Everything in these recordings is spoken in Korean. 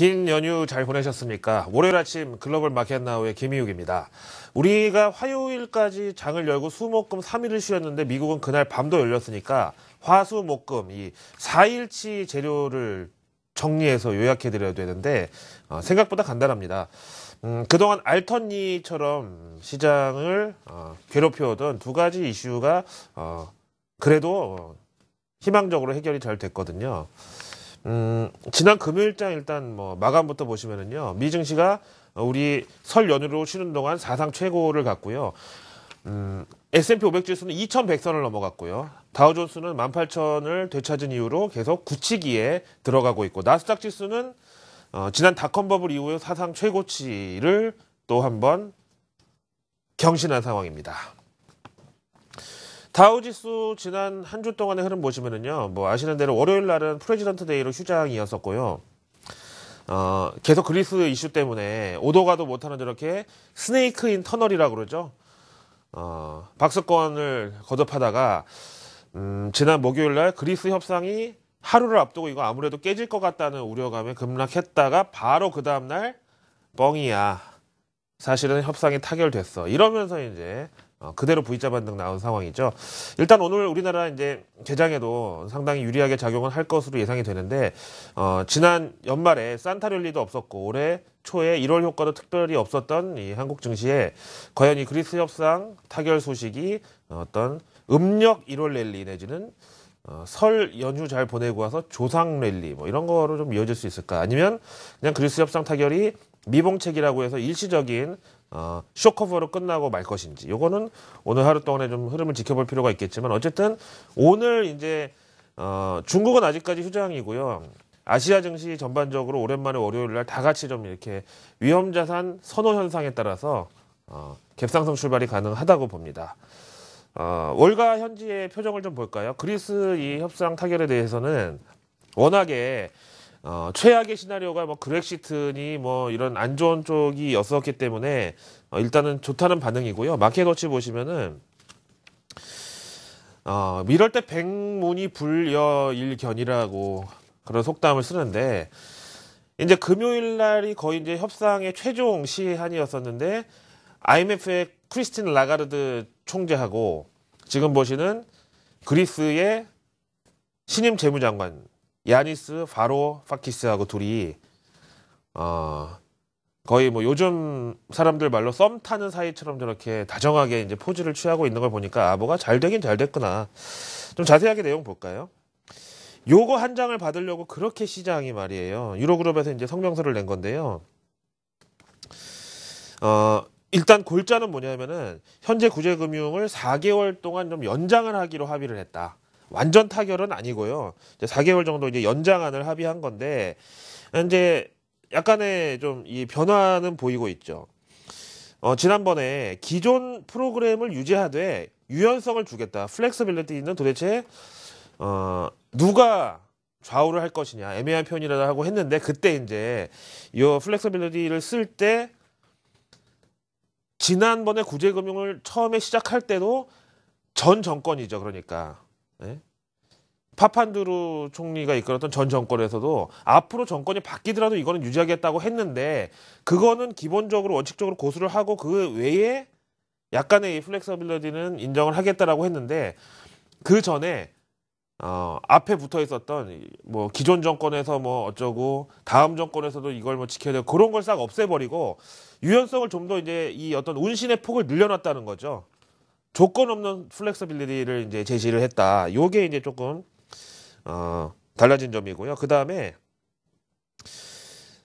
긴 연휴 잘 보내셨습니까? 월요일 아침 글로벌 마켓 나우의 김희욱입니다. 우리가 화요일까지 장을 열고 수목금 3일을 쉬었는데 미국은 그날 밤도 열렸으니까 화수목금 이 4일치 재료를 정리해서 요약해드려야 되는데 생각보다 간단합니다. 그동안 알턴니처럼 시장을 괴롭혀오던 두 가지 이슈가 그래도 희망적으로 해결이 잘 됐거든요. 지난 금요일장 일단 마감부터 보시면은요. 미 증시가 우리 설 연휴로 쉬는 동안 사상 최고를 갔고요. S&P 500 지수는 2100선을 넘어갔고요. 다우존스는 18000을 되찾은 이후로 계속 굳히기에 들어가고 있고, 나스닥 지수는 지난 닷컴 버블 이후에 사상 최고치를 또 한번 경신한 상황입니다. 다우지수 지난 한 주 동안의 흐름 보시면은요, 아시는 대로 월요일 날은 프레지던트 데이로 휴장이었었고요. 계속 그리스 이슈 때문에 오도 가도 못하는 저렇게 스네이크 인 터널이라고 그러죠. 박스권을 거듭하다가, 지난 목요일 날 그리스 협상이 하루를 앞두고 이거 아무래도 깨질 것 같다는 우려감에 급락했다가 바로 그 다음날 뻥이야. 사실은 협상이 타결됐어. 이러면서 이제 그대로 V자 반등 나온 상황이죠. 일단 오늘 우리나라 이제 개장에도 상당히 유리하게 작용을 할 것으로 예상이 되는데, 지난 연말에 산타랠리도 없었고 올해 초에 1월 효과도 특별히 없었던 이 한국 증시에 과연 이 그리스 협상 타결 소식이 어떤 음력 1월 랠리 내지는 설 연휴 잘 보내고 와서 조상 랠리 이런 거로 좀 이어질 수 있을까? 아니면 그냥 그리스 협상 타결이 미봉책이라고 해서 일시적인 쇼커버로 끝나고 말 것인지, 요거는 오늘 하루 동안에 좀 흐름을 지켜볼 필요가 있겠지만, 어쨌든 오늘 이제 중국은 아직까지 휴장이고요. 아시아 증시 전반적으로 오랜만에 월요일 날 다 같이 좀 이렇게 위험자산 선호 현상에 따라서 갭상승 출발이 가능하다고 봅니다. 월가 현지의 표정을 좀 볼까요? 그리스 이 협상 타결에 대해서는 워낙에 최악의 시나리오가 그렉시트니 이런 안 좋은 쪽이었었기 때문에 일단은 좋다는 반응이고요. 마켓워치 보시면은 이럴 때 백문이 불여일견이라고 그런 속담을 쓰는데, 이제 금요일 날이 거의 이제 협상의 최종 시한이었었는데 IMF의 크리스틴 라가르드 총재하고 지금 보시는 그리스의 신임 재무장관 야니스 바로파키스하고 둘이 거의 요즘 사람들 말로 썸 타는 사이처럼 저렇게 다정하게 이제 포즈를 취하고 있는 걸 보니까 뭐가 잘 되긴 잘 됐구나. 좀 자세하게 내용 볼까요? 요거 한 장을 받으려고 그렇게 시장이 말이에요. 유로그룹에서 이제 성명서를 낸 건데요. 일단 골자는 뭐냐면은 현재 구제금융을 4개월 동안 좀 연장을 하기로 합의를 했다. 완전 타결은 아니고요. 이제 4개월 정도 이제 연장안을 합의한 건데, 이제 약간의 좀 이 변화는 보이고 있죠. 지난번에 기존 프로그램을 유지하되 유연성을 주겠다. 플렉서빌리티는 도대체 누가 좌우를 할 것이냐, 애매한 표현이라고 하고 했는데, 그때 이제 이 플렉서빌리티를 쓸 때 지난번에 구제금융을 처음에 시작할 때도 전 정권이죠. 그러니까 파판두루 총리가 이끌었던 전 정권에서도 앞으로 정권이 바뀌더라도 이거는 유지하겠다고 했는데, 그거는 기본적으로 원칙적으로 고수를 하고 그 외에 약간의 이 플렉서빌리티는 인정을 하겠다라고 했는데, 그 전에 앞에 붙어 있었던 기존 정권에서 어쩌고 다음 정권에서도 이걸 지켜야 되고 그런 걸 싹 없애버리고 유연성을 좀 더 이제 이 어떤 운신의 폭을 늘려놨다는 거죠. 조건 없는 플렉서빌리티를 이제 제시를 했다. 요게 이제 조금 달라진 점이고요. 그 다음에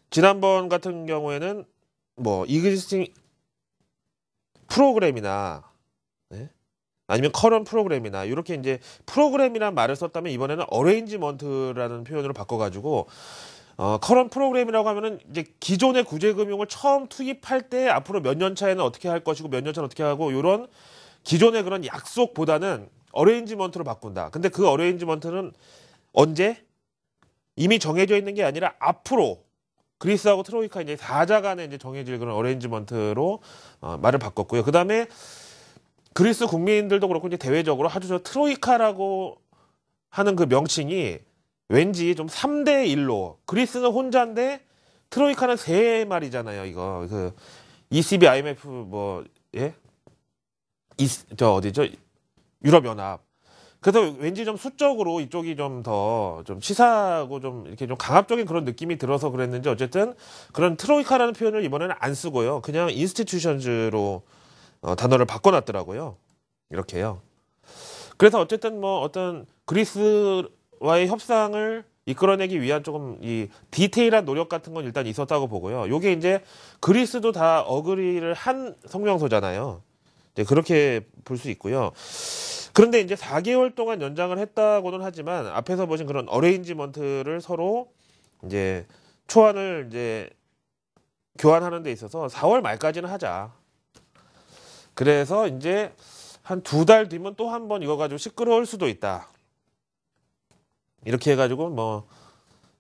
지난번 같은 경우에는 이그지스팅 프로그램이나 아니면 커런 프로그램이나 이렇게 이제 프로그램이란 말을 썼다면, 이번에는 어레인지먼트라는 표현으로 바꿔가지고 커런 프로그램이라고 하면은 이제 기존의 구제금융을 처음 투입할 때 앞으로 몇 년 차에는 어떻게 할 것이고 몇 년 차는 어떻게 하고, 이런 기존의 그런 약속보다는 어레인지먼트로 바꾼다. 근데 그 어레인지먼트는 언제? 이미 정해져 있는 게 아니라 앞으로 그리스하고 트로이카 이제 4자 간에 이제 정해질 그런 어레인지먼트로 말을 바꿨고요. 그 다음에 그리스 국민들도 그렇고 이제 대외적으로 아주 저 트로이카라고 하는 그 명칭이 왠지 좀 3대 1로, 그리스는 혼자인데 트로이카는 세 말이잖아요. 이거 그 ECB, IMF 뭐 예? 저 어디죠? 유럽연합. 그래서 왠지 좀 수적으로 이쪽이 좀 더 좀 치사하고 좀 이렇게 좀 강압적인 그런 느낌이 들어서 그랬는지 어쨌든 그런 트로이카라는 표현을 이번에는 안 쓰고요. 그냥 인스티튜션즈로 단어를 바꿔놨더라고요. 이렇게요. 그래서 어쨌든 뭐 어떤 그리스와의 협상을 이끌어내기 위한 조금 이 디테일한 노력 같은 건 일단 있었다고 보고요. 요게 이제 그리스도 다 어그리를 한 성명서잖아요. 이제 그렇게 볼 수 있고요. 그런데 이제 4개월 동안 연장을 했다고는 하지만 앞에서 보신 그런 어레인지먼트를 서로 이제 초안을 이제 교환하는 데 있어서 4월 말까지는 하자. 그래서 이제 한 2달 뒤면 또 한 번 이거 가지고 시끄러울 수도 있다. 이렇게 해가지고 뭐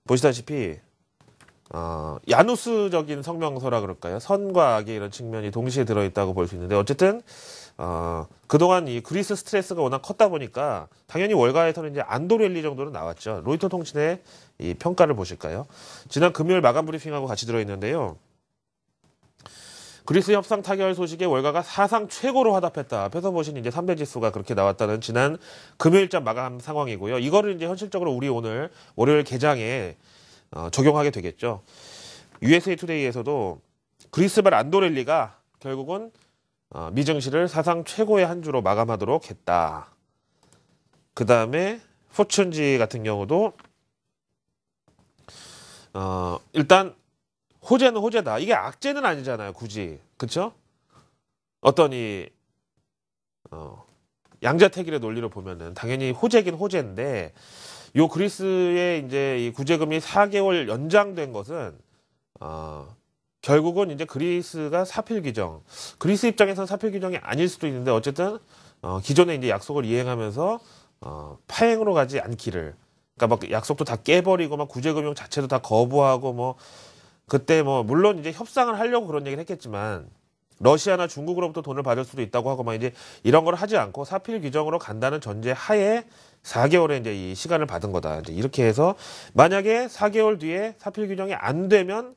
보시다시피 야누스적인 성명서라 그럴까요? 선과 악의 이런 측면이 동시에 들어있다고 볼 수 있는데 어쨌든 그동안 이 그리스 스트레스가 워낙 컸다 보니까 당연히 월가에서는 이제 안도렐리 정도는 나왔죠. 로이터 통신의 이 평가를 보실까요? 지난 금요일 마감 브리핑하고 같이 들어있는데요. 그리스 협상 타결 소식에 월가가 사상 최고로 화답했다. 앞에서 보신 이제 3대 지수가 그렇게 나왔다는 지난 금요일자 마감 상황이고요. 이거를 이제 현실적으로 우리 오늘 월요일 개장에 적용하게 되겠죠. USA 투데이에서도 그리스발 안도렐리가 결국은 미증시를 사상 최고의 한 주로 마감하도록 했다. 그 다음에 포춘지 같은 경우도 일단 호재는 호재다. 이게 악재는 아니잖아요, 굳이. 그쵸? 어떤 양자택일의 논리로 보면은 당연히 호재긴 호재인데, 요 그리스의 이제 이 구제금이 4개월 연장된 것은, 결국은 이제 그리스가 사필 규정, 그리스 입장에서는 사필 규정이 아닐 수도 있는데, 어쨌든, 기존의 이제 약속을 이행하면서, 파행으로 가지 않기를. 그러니까 막 약속도 다 깨버리고, 막 구제금융 자체도 다 거부하고, 뭐, 그때 뭐 물론 이제 협상을 하려고 그런 얘기를 했겠지만 러시아나 중국으로부터 돈을 받을 수도 있다고 하고 막 이제 이런 걸 하지 않고 사필 규정으로 간다는 전제 하에 4개월의 이제 이 시간을 받은 거다. 이제 이렇게 해서 만약에 4개월 뒤에 사필 규정이 안 되면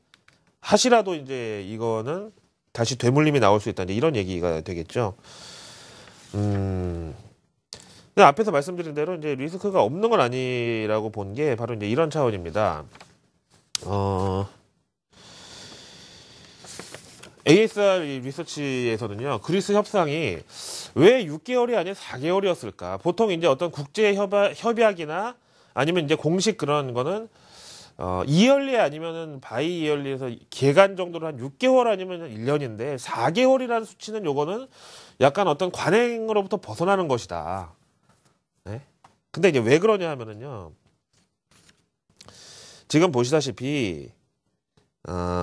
하시라도 이제 이거는 다시 되물림이 나올 수 있다. 이제 이런 얘기가 되겠죠. 근데 앞에서 말씀드린 대로 이제 리스크가 없는 건 아니라고 본 게 바로 이제 이런 차원입니다. ASR 리서치에서는요, 그리스 협상이 왜 6개월이 아닌 4개월이었을까? 보통 이제 어떤 국제 협약이나 아니면 이제 공식 그런 거는, 이열리 아니면은 바이 이열리에서 기간 정도로 한 6개월 아니면 1년인데, 4개월이라는 수치는 요거는 약간 어떤 관행으로부터 벗어나는 것이다. 네? 근데 이제 왜 그러냐 하면은요, 지금 보시다시피,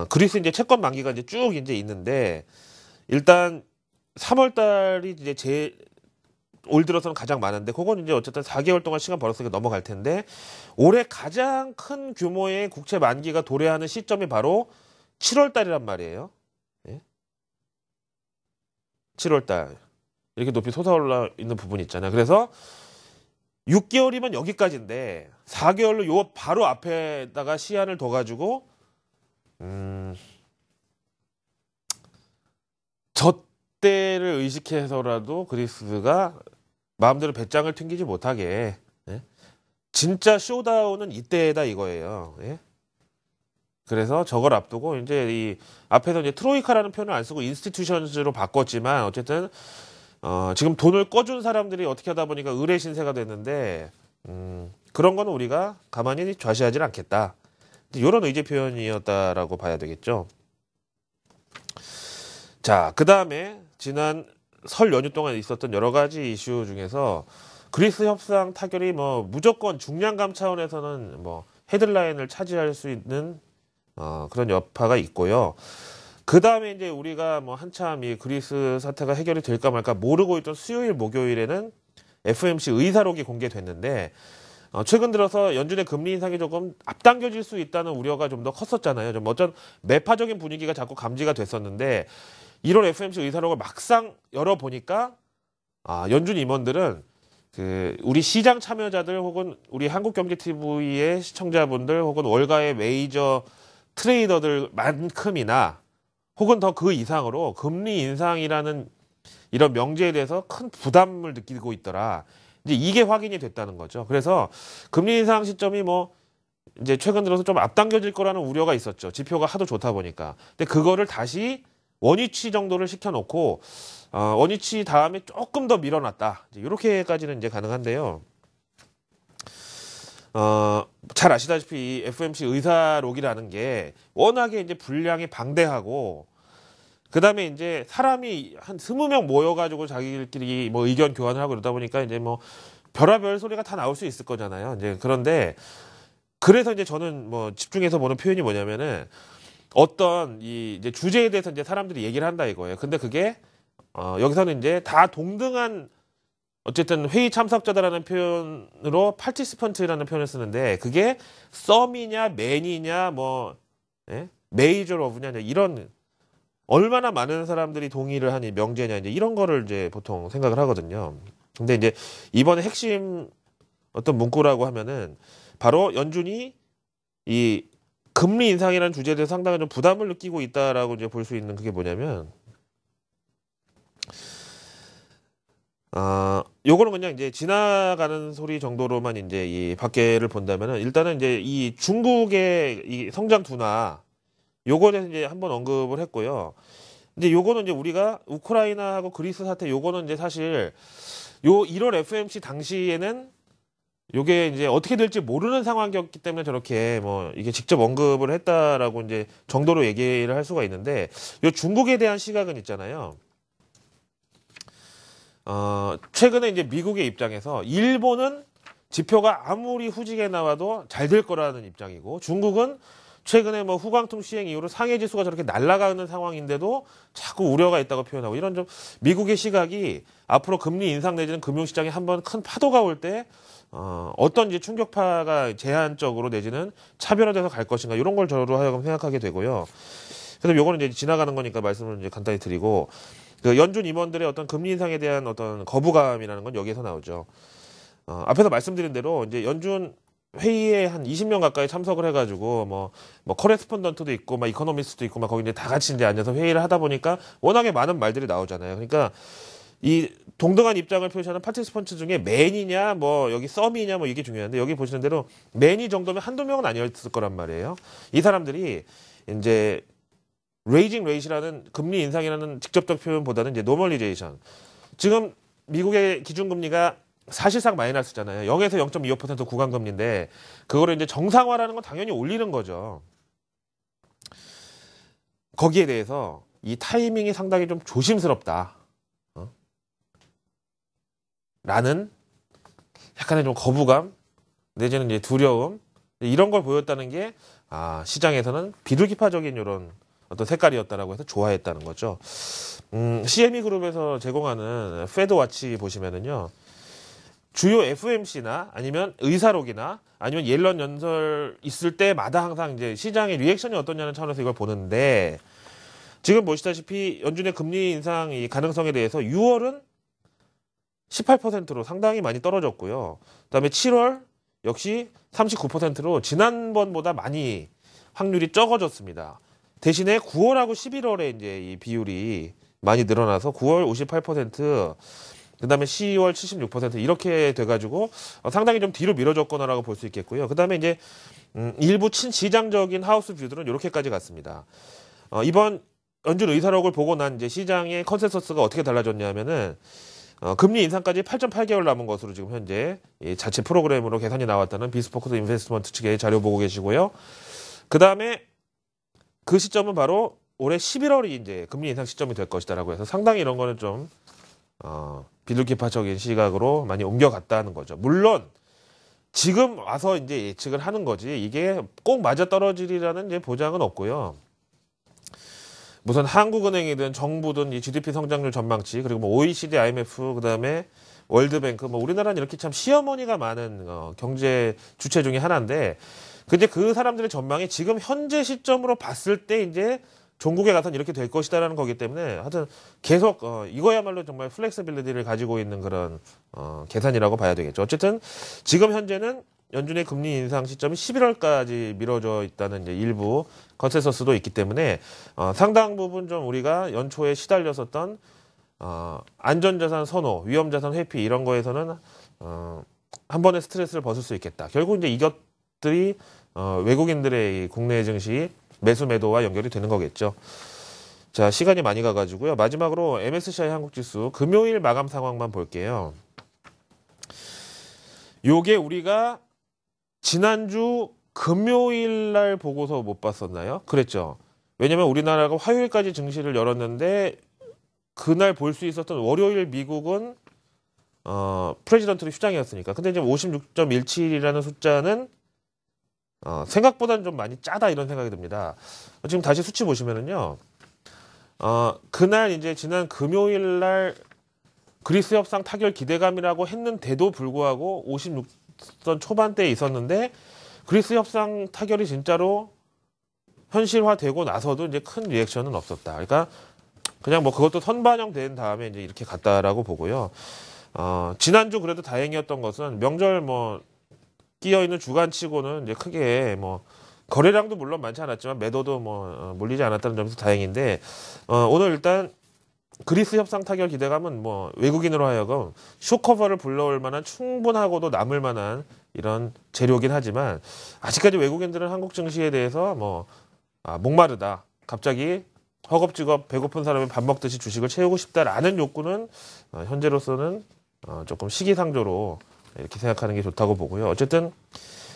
그리스 이제 채권 만기가 이제 쭉 이제 있는데, 일단 3월 달이 이제 올 들어서는 가장 많은데, 그건 이제 어쨌든 4개월 동안 시간 벌었으니까 넘어갈 텐데, 올해 가장 큰 규모의 국채 만기가 도래하는 시점이 바로 7월 달이란 말이에요. 네? 7월 달. 이렇게 높이 솟아올라 있는 부분이 있잖아요. 그래서 6개월이면 여기까지인데, 4개월로 요 바로 앞에다가 시한을 둬가지고, 저 때를 의식해서라도 그리스가 마음대로 배짱을 튕기지 못하게, 예? 진짜 쇼다운은 이때다 이거예요. 예? 그래서 저걸 앞두고 이제 이 앞에서 이제 트로이카라는 표현을 안 쓰고 인스티튜션즈로 바꿨지만 어쨌든 지금 돈을 꿔준 사람들이 어떻게 하다 보니까 의뢰 신세가 됐는데 그런 거는 우리가 가만히 좌시하지는 않겠다. 이런 의제 표현이었다라고 봐야 되겠죠. 자, 그 다음에 지난 설 연휴 동안 있었던 여러 가지 이슈 중에서 그리스 협상 타결이 뭐 무조건 중량감 차원에서는 뭐 헤드라인을 차지할 수 있는 그런 여파가 있고요. 그 다음에 이제 우리가 뭐 한참 이 그리스 사태가 해결이 될까 말까 모르고 있던 수요일 목요일에는 FOMC 의사록이 공개됐는데 최근 들어서 연준의 금리 인상이 조금 앞당겨질 수 있다는 우려가 좀 더 컸었잖아요. 좀 어떤 매파적인 분위기가 자꾸 감지가 됐었는데 1월 FOMC 의사록을 막상 열어보니까 연준 임원들은 그 우리 시장 참여자들 혹은 우리 한국경제TV의 시청자분들 혹은 월가의 메이저 트레이더들만큼이나 혹은 더 그 이상으로 금리 인상이라는 이런 명제에 대해서 큰 부담을 느끼고 있더라. 이제 이게 확인이 됐다는 거죠. 그래서 금리 인상 시점이 뭐 이제 최근 들어서 좀 앞당겨질 거라는 우려가 있었죠. 지표가 하도 좋다 보니까. 근데 그거를 다시 원위치 정도를 시켜놓고 원위치 다음에 조금 더 밀어놨다. 이렇게까지는 이제 가능한데요. 잘 아시다시피 이 FOMC 의사록이라는 게 워낙에 이제 분량이 방대하고 그다음에 이제 사람이 한 20명 모여가지고 자기들끼리 뭐 의견 교환을 하고 이러다 보니까 이제 뭐 별의별 소리가 다 나올 수 있을 거잖아요. 이제 그런데 그래서 이제 저는 뭐 집중해서 보는 표현이 뭐냐면은 어떤 이 이제 주제에 대해서 이제 사람들이 얘기를 한다 이거예요. 근데 그게 여기서는 이제 다 동등한 어쨌든 회의 참석자다라는 표현으로 파티시펀트라는 표현을 쓰는데 그게 썸이냐 맨이냐 뭐 메이저 오브냐 이런 얼마나 많은 사람들이 동의를 하니 명제냐 이제 이런 거를 이제 보통 생각을 하거든요. 근데 이제 이번에 핵심 어떤 문구라고 하면은 바로 연준이 이 금리 인상이라는 주제에 대해서 상당히 좀 부담을 느끼고 있다라고 이제 볼 수 있는 그게 뭐냐면 요거는 그냥 이제 지나가는 소리 정도로만 이제 이 밖에를 본다면은 일단은 이제 이 중국의 이 성장 둔화 요거에 대해서 이제 한번 언급을 했고요. 이제 요거는 이제 우리가 우크라이나하고 그리스 사태 요거는 이제 사실 요 1월 FOMC 당시에는 요게 이제 어떻게 될지 모르는 상황이었기 때문에 저렇게 뭐 이게 직접 언급을 했다라고 이제 정도로 얘기를 할 수가 있는데 요 중국에 대한 시각은 있잖아요. 최근에 이제 미국의 입장에서 일본은 지표가 아무리 후지게 나와도 잘 될 거라는 입장이고 중국은 최근에 뭐 후광통 시행 이후로 상해 지수가 저렇게 날아가는 상황인데도 자꾸 우려가 있다고 표현하고 이런 좀 미국의 시각이 앞으로 금리 인상 내지는 금융시장에 한번 큰 파도가 올 때 어떤 이제 충격파가 제한적으로 내지는 차별화돼서 갈 것인가 이런 걸 저로 하여금 생각하게 되고요. 그래서 요거는 이제 지나가는 거니까 말씀을 이제 간단히 드리고 그 연준 임원들의 어떤 금리 인상에 대한 어떤 거부감이라는 건 여기에서 나오죠. 앞에서 말씀드린 대로 이제 연준 회의에 한 20명 가까이 참석을 해가지고 뭐 커레스폰던트도 있고 막 이코노미스트도 있고 막 거기 이제 다 같이 이제 앉아서 회의를 하다 보니까 워낙에 많은 말들이 나오잖아요. 그러니까 이 동등한 입장을 표시하는 파티시펀트 중에 맨이냐 뭐 여기 썸이냐 뭐 이게 중요한데 여기 보시는 대로 맨이 정도면 한두 명은 아니었을 거란 말이에요. 이 사람들이 이제 레이징 레이시라는 금리 인상이라는 직접적 표현보다는 이제 노멀리제이션. 지금 미국의 기준금리가 사실상 마이너스잖아요. 0에서 0.25% 구간금리인데 그거를 이제 정상화라는 건 당연히 올리는 거죠. 거기에 대해서 이 타이밍이 상당히 좀 조심스럽다. 라는 약간의 좀 거부감 내지는 이제 두려움 이런 걸 보였다는 게 시장에서는 비둘기파적인 이런 어떤 색깔이었다라고 해서 좋아했다는 거죠. CME 그룹에서 제공하는 페드와치 보시면은요. 주요 FOMC나 아니면 의사록이나 아니면 옐런 연설 있을 때마다 항상 이제 시장의 리액션이 어떠냐는 차원에서 이걸 보는데 지금 보시다시피 연준의 금리 인상 이 가능성에 대해서 6월은 18%로 상당히 많이 떨어졌고요. 그다음에 7월 역시 39%로 지난번보다 많이 확률이 적어졌습니다. 대신에 9월하고 11월에 이제 이 비율이 많이 늘어나서 9월 58%, 그다음에 10월 76% 이렇게 돼가지고 상당히 좀 뒤로 미뤄졌거나라고 볼 수 있겠고요. 그다음에 이제 일부 친시장적인 하우스 뷰들은 이렇게까지 갔습니다. 이번 연준 의사록을 보고 난 이제 시장의 컨센서스가 어떻게 달라졌냐면은 금리 인상까지 8.8개월 남은 것으로 지금 현재 자체 프로그램으로 계산이 나왔다는 비스포크드 인베스트먼트 측의 자료 보고 계시고요. 그 다음에 그 시점은 바로 올해 11월이 이제 금리 인상 시점이 될 것이다라고 해서 상당히 이런 거는 좀 비둘기파적인 시각으로 많이 옮겨갔다는 거죠. 물론 지금 와서 이제 예측을 하는 거지 이게 꼭 맞아 떨어지리라는 이제 보장은 없고요. 무슨 한국은행이든 정부든 이 GDP 성장률 전망치 그리고 뭐 OECD, IMF 그다음에 월드뱅크 뭐 우리나라는 이렇게 참 시어머니가 많은 경제 주체 중에 하나인데 근데 그 사람들의 전망이 지금 현재 시점으로 봤을 때 이제 종국에 가서는 이렇게 될 것이다라는 거기 때문에 하여튼 계속 이거야말로 정말 플렉서빌리티를 가지고 있는 그런 계산이라고 봐야 되겠죠. 어쨌든 지금 현재는 연준의 금리 인상 시점이 11월까지 미뤄져 있다는 이제 일부 컨센서스도 있기 때문에 상당 부분 좀 우리가 연초에 시달렸었던 안전자산 선호, 위험자산 회피 이런 거에서는 한 번의 스트레스를 벗을 수 있겠다. 결국 이제 이것들이 외국인들의 이 국내 증시 매수 매도와 연결이 되는 거겠죠. 자, 시간이 많이 가가지고요. 마지막으로 MSCI 한국지수 금요일 마감 상황만 볼게요. 요게 우리가 지난주 금요일 날 보고서 못 봤었나요? 그랬죠. 왜냐면 우리나라가 화요일까지 증시를 열었는데 그날 볼 수 있었던 월요일 미국은 프레지던트리 휴장이었으니까. 근데 이제 56.17이라는 숫자는 생각보다는 좀 많이 짜다 이런 생각이 듭니다. 지금 다시 수치 보시면은요. 그날 이제 지난 금요일 날 그리스 협상 타결 기대감이라고 했는데도 불구하고 56선 초반대에 있었는데 그리스 협상 타결이 진짜로 현실화되고 나서도 이제 큰 리액션은 없었다. 그러니까 그냥 뭐 그것도 선반영된 다음에 이제 이렇게 갔다라고 보고요. 지난주 그래도 다행이었던 것은 명절 뭐 끼어 있는 주간치고는 이제 크게 뭐 거래량도 물론 많지 않았지만 매도도 뭐 몰리지 않았다는 점에서 다행인데 오늘 일단 그리스 협상 타결 기대감은 뭐 외국인으로 하여금 쇼커버를 불러올 만한 충분하고도 남을 만한 이런 재료긴 하지만 아직까지 외국인들은 한국 증시에 대해서 뭐 목마르다. 갑자기 허겁지겁 배고픈 사람이 밥 먹듯이 주식을 채우고 싶다라는 욕구는 현재로서는 조금 시기상조로 이렇게 생각하는 게 좋다고 보고요. 어쨌든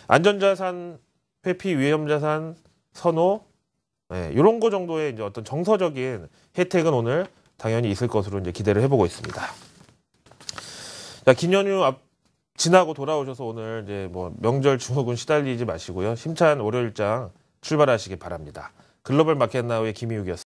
안전자산 회피, 위험자산 선호 이런 거 정도의 이제 어떤 정서적인 혜택은 오늘 당연히 있을 것으로 이제 기대를 해보고 있습니다. 자, 긴 연휴 지나고 돌아오셔서 오늘 이제 뭐 명절 증후군 시달리지 마시고요. 힘찬 월요일장 출발하시기 바랍니다. 글로벌 마켓나우의 김희욱이었습니다.